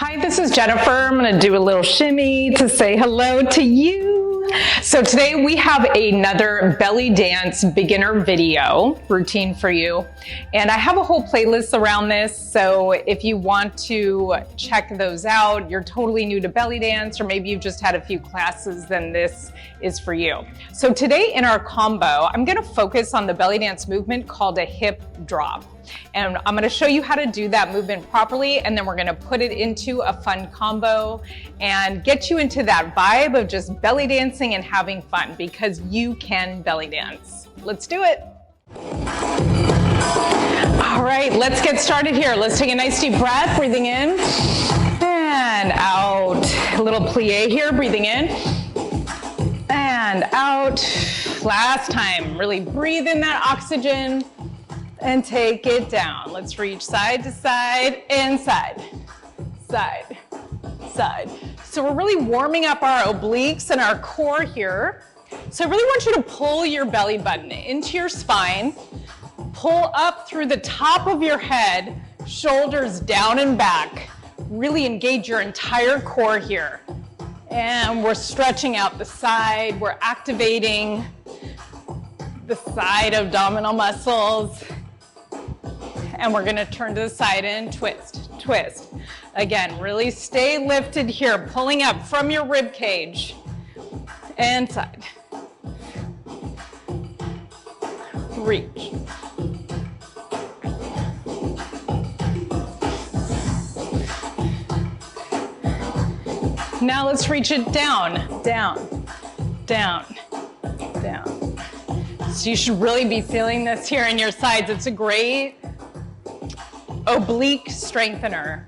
Hi, this is Jennifer. I'm going to do a little shimmy to say hello to you. So today we have another belly dance beginner video routine for you. And I have a whole playlist around this. So if you want to check those out, you're totally new to belly dance, or maybe you've just had a few classes, then this is for you. So today in our combo, I'm going to focus on the belly dance movement called a hip drop. And I'm going to show you how to do that movement properly, and then we're going to put it into a fun combo and get you into that vibe of just belly dancing and having fun, because you can belly dance. Let's do it. All right, let's get started here. Let's take a nice deep breath, breathing in and out. A little plie here, breathing in and out. Last time, really breathe in that oxygen and take it down. Let's reach side to side and side, side, side. So we're really warming up our obliques and our core here. So I really want you to pull your belly button into your spine, pull up through the top of your head, shoulders down and back. Really engage your entire core here. And we're stretching out the side. We're activating the side abdominal muscles. And we're gonna turn to the side and twist, twist. Again, really stay lifted here, pulling up from your rib cage and side. Reach. Now let's reach it down, down, down, down. So you should really be feeling this here in your sides. It's a great oblique strengthener.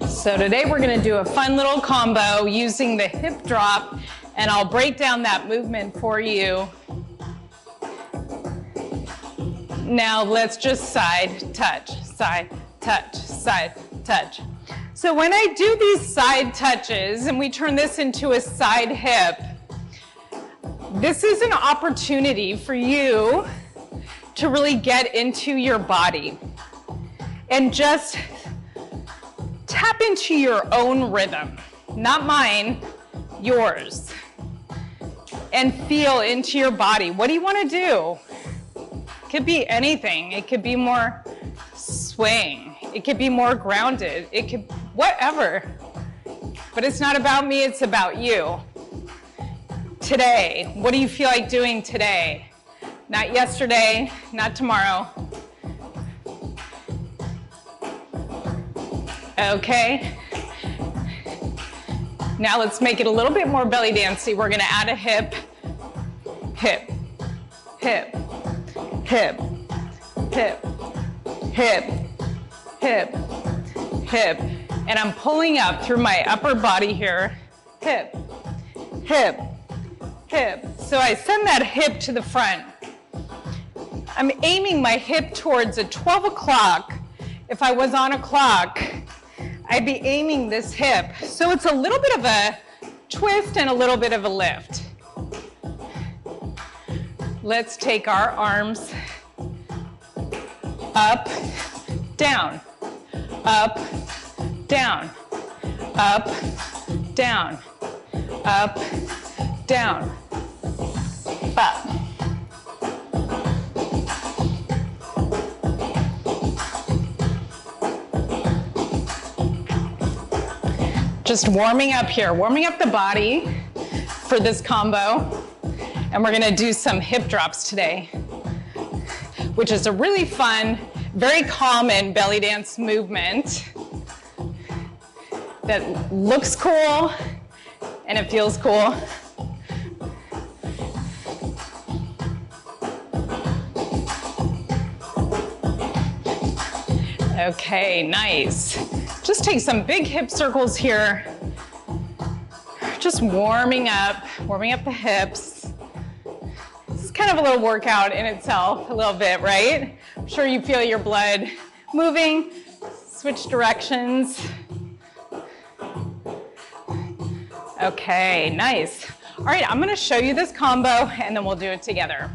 So today we're going to do a fun little combo using the hip drop, and I'll break down that movement for you. Now let's just side touch, side touch, side touch. So when I do these side touches and we turn this into a side hip, this is an opportunity for you to really get into your body and just tap into your own rhythm, not mine, yours, and feel into your body. What do you want to do? It could be anything. It could be more swing. It could be more grounded. It could, whatever. But it's not about me, it's about you. Today, what do you feel like doing today? Not yesterday, not tomorrow. Okay. Now let's make it a little bit more belly dancey. We're gonna add a hip, hip, hip, hip, hip, hip, hip, hip. And I'm pulling up through my upper body here. Hip, hip, hip. So I send that hip to the front. I'm aiming my hip towards a 12 o'clock. If I was on a clock, I'd be aiming this hip. So it's a little bit of a twist and a little bit of a lift. Let's take our arms up, down, up, down, up, down, up, down, up. Just warming up here, warming up the body for this combo. And we're gonna do some hip drops today, which is a really fun, very common belly dance movement that looks cool and it feels cool. Okay, nice. Just take some big hip circles here. Just warming up the hips. This is kind of a little workout in itself, a little bit, right? I'm sure you feel your blood moving. Switch directions. Okay, nice. All right, I'm gonna show you this combo and then we'll do it together.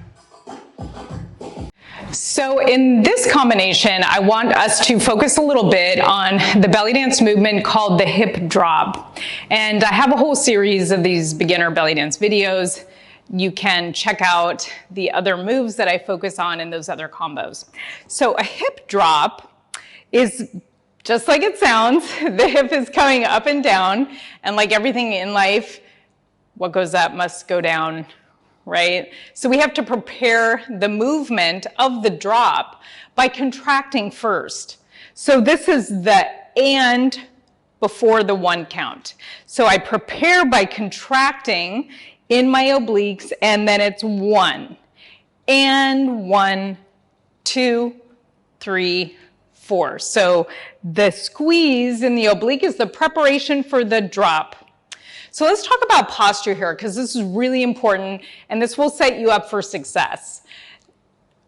So in this combination, I want us to focus a little bit on the belly dance movement called the hip drop. And I have a whole series of these beginner belly dance videos. You can check out the other moves that I focus on in those other combos. So a hip drop is just like it sounds. The hip is coming up and down, and like everything in life, what goes up must go down, right? So we have to prepare the movement of the drop by contracting first. So this is the and before the one count. So I prepare by contracting in my obliques, and then it's 1. And 1, 2, 3, 4. So the squeeze in the oblique is the preparation for the drop. So let's talk about posture here, because this is really important, and this will set you up for success.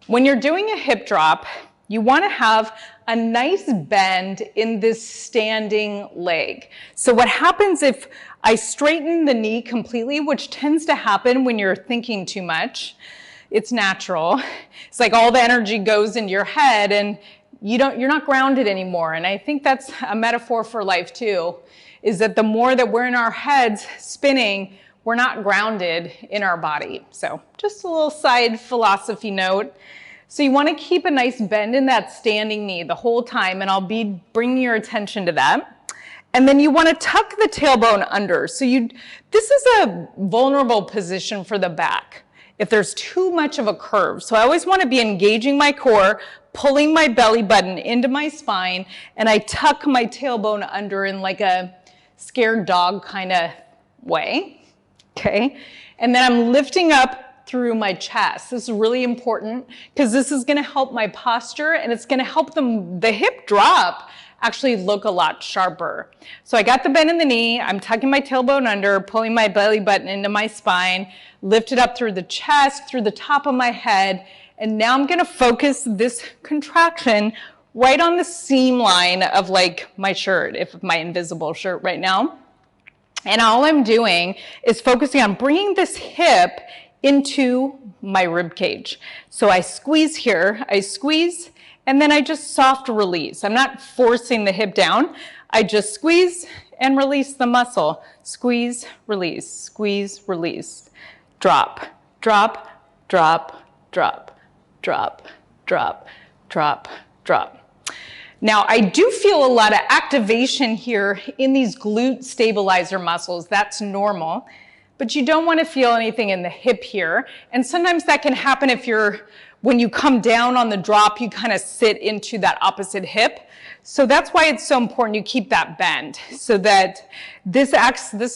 When you're doing a hip drop, you want to have a nice bend in this standing leg. So what happens if I straighten the knee completely, which tends to happen when you're thinking too much? It's natural. It's like all the energy goes into your head and you're not grounded anymore. And I think that's a metaphor for life too, is that the more that we're in our heads spinning, we're not grounded in our body. So just a little side philosophy note. So you want to keep a nice bend in that standing knee the whole time, and I'll be bringing your attention to that. And then you want to tuck the tailbone under. So this is a vulnerable position for the back if there's too much of a curve. So I always want to be engaging my core, pulling my belly button into my spine, and I tuck my tailbone under in like a scared dog kind of way, okay? And then I'm lifting up through my chest. This is really important because this is going to help my posture, and it's going to help the hip drop actually look a lot sharper. So I got the bend in the knee, I'm tucking my tailbone under, pulling my belly button into my spine, lift it up through the chest, through the top of my head, and now I'm going to focus this contraction right on the seam line of like my shirt, if my invisible shirt right now. And all I'm doing is focusing on bringing this hip into my rib cage. So I squeeze here, I squeeze, and then I just soft release. I'm not forcing the hip down. I just squeeze and release the muscle. Squeeze, release, drop, drop, drop, drop, drop, drop, drop, drop. Now, I do feel a lot of activation here in these glute stabilizer muscles. That's normal. But you don't want to feel anything in the hip here. And sometimes that can happen when you come down on the drop, you kind of sit into that opposite hip. So that's why it's so important you keep that bend, so that this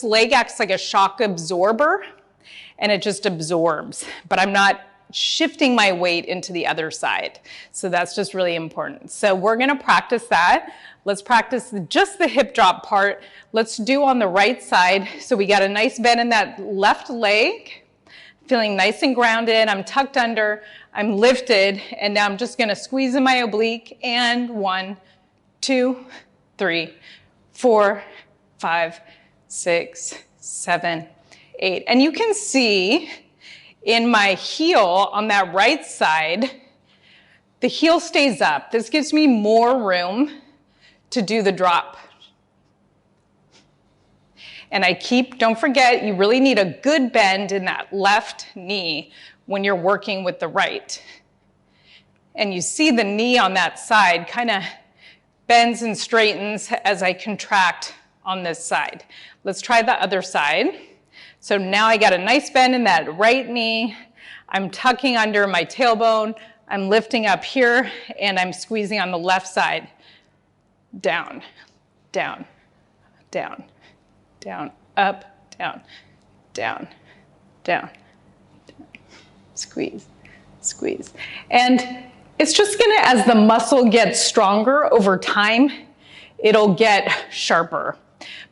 leg acts like a shock absorber, and it just absorbs. But I'm not shifting my weight into the other side. So that's just really important. So we're going to practice that. Let's practice just the hip drop part. Let's do on the right side. So we got a nice bend in that left leg, feeling nice and grounded. I'm tucked under, I'm lifted, and now I'm just going to squeeze in my oblique. And 1, 2, 3, 4, 5, 6, 7, 8. And you can see in my heel on that right side, the heel stays up. This gives me more room to do the drop. And don't forget, you really need a good bend in that left knee when you're working with the right. And you see the knee on that side kind of bends and straightens as I contract on this side. Let's try the other side. So now I got a nice bend in that right knee. I'm tucking under my tailbone. I'm lifting up here, and I'm squeezing on the left side. Down, down, down, down, up, down, down, down, squeeze, squeeze. And it's just gonna, as the muscle gets stronger over time, it'll get sharper.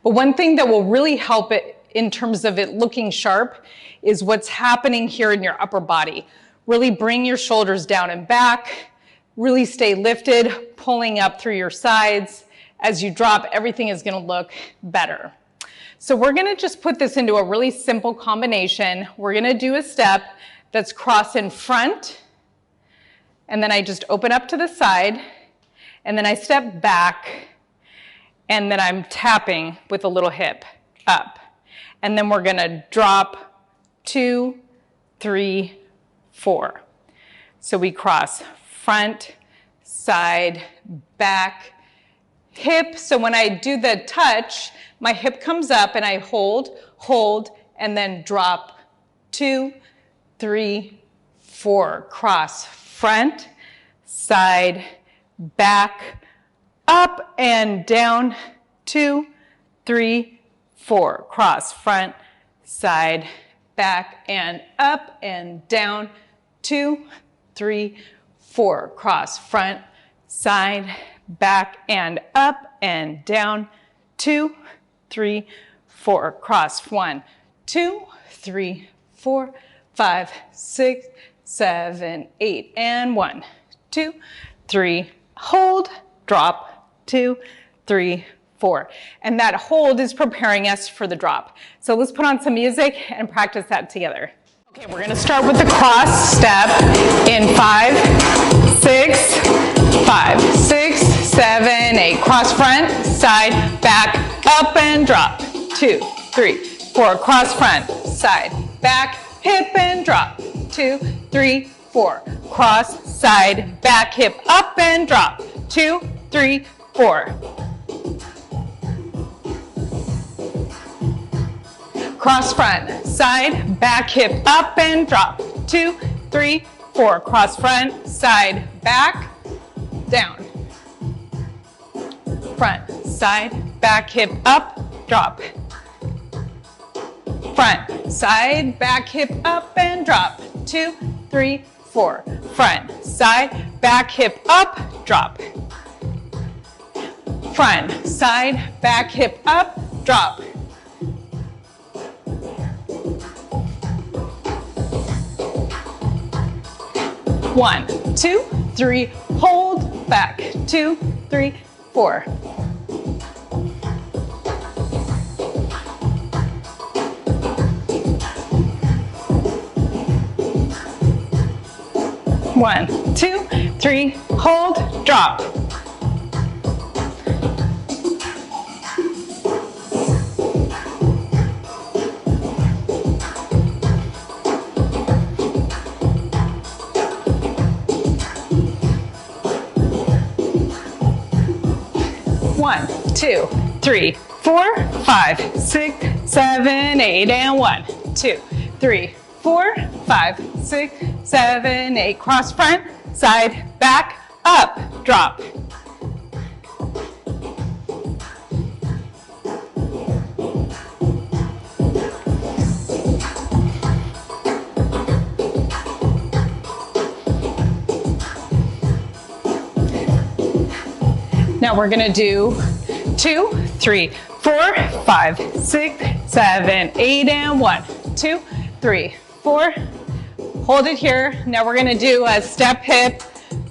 But one thing that will really help it in terms of it looking sharp is what's happening here in your upper body. Really bring your shoulders down and back, really stay lifted, pulling up through your sides. As you drop, everything is gonna look better. So we're gonna just put this into a really simple combination. We're gonna do a step that's cross in front, and then I just open up to the side, and then I step back, and then I'm tapping with a little hip up. And then we're gonna drop 2, 3, 4. So we cross front, side, back, hip. So when I do the touch, my hip comes up and I hold, and then drop 2, 3, 4. Cross front, side, back, up and down, 2, 3, 4. Cross front, side, back, and up and down, 2, 3, 4. Cross front, side, back, and up and down, 2, 3, 4. Cross 1, 2, 3, 4, 5, 6, 7, 8, and 1, 2, 3, hold, drop, 2, 3, 4. And that hold is preparing us for the drop. So let's put on some music and practice that together. Okay, we're gonna start with the cross step in 5, 6, 5, 6, 7, 8. Cross front, side, back, up and drop. 2, 3, 4. Cross front, side, back, hip and drop. 2, 3, 4. Cross, side, back, hip, up and drop. 2, 3, 4. Cross front, side, back, hip, up and drop. 2, 3, 4. Cross front, side, back, down. Front, side, back, hip, up, drop. Front, side, back, hip, up and drop. 2, 3, 4. Front, side, back, hip, up, drop. Front, side, back, hip, up, drop. One, 2, 3, hold, back. 2, 3, 4. One, 2, 3, hold, drop. One, 2, 3, 4, 5, 6, 7, 8, and 1, 2, 3, 4, 5, 6, 7, 8. Cross front, side, back, up, drop. Now we're gonna do 2, 3, 4, 5, 6, 7, 8, and 1, 2, 3, 4. Hold it here. Now we're gonna do a step hip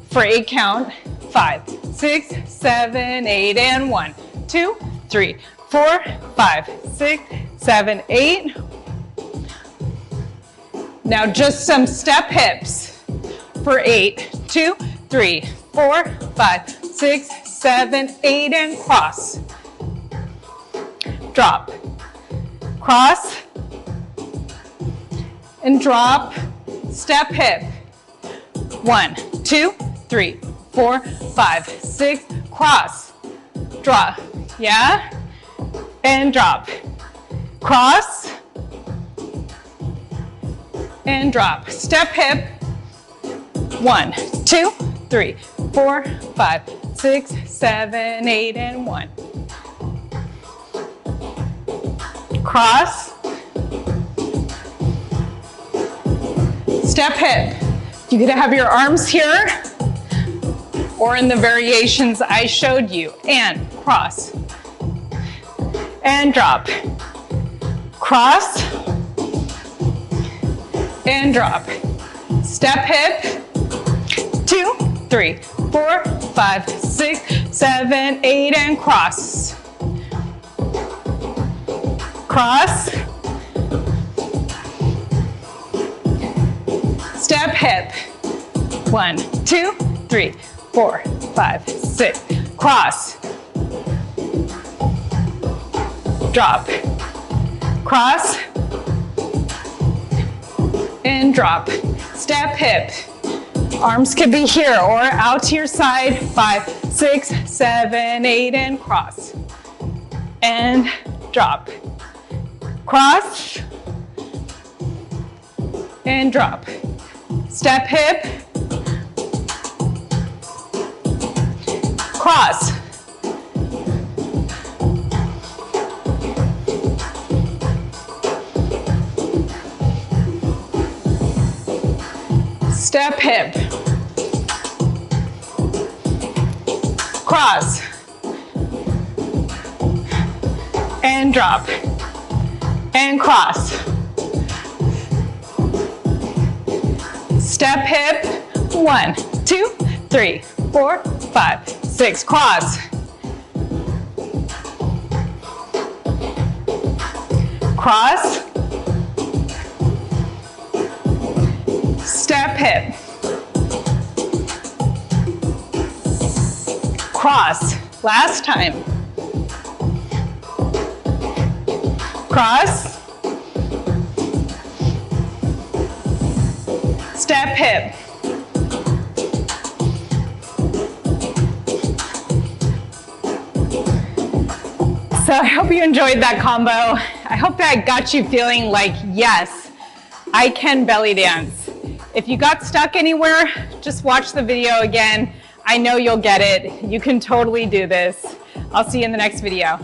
for 8 count. 5, 6, 7, 8, and 1, 2, 3, 4, 5, 6, 7, 8. Now just some step hips for 8. 2, 3, 4, 5, 6, 7, 8, and cross. Drop. Cross and drop. Step hip. 1, 2, 3, 4, 5, 6. Cross. Drop. Yeah? And drop. Cross. And drop. Step hip. 1, 2, 3, 4, 5, 6, 7, 8, and 1. Cross. Step hip. You could have your arms here or in the variations I showed you. And cross. And drop. Cross. And drop. Step hip. 2, 3, 4, 5, 6, 7, 8, and cross. Cross. Step hip. 1, 2, 3, 4, 5, 6. Cross. Drop. Cross. And drop. Step hip. Arms could be here or out to your side. 5, 6, 7, 8, and cross. And drop. Cross. And drop. Step hip. Cross. Step hip. Cross. And drop. And cross. Step hip. 1, 2, 3, 4, 5, 6. Cross. Cross. Step hip. Cross. Last time. Cross. Step hip. So I hope you enjoyed that combo. I hope that got you feeling like, yes, I can belly dance. If you got stuck anywhere, just watch the video again. I know you'll get it. You can totally do this. I'll see you in the next video.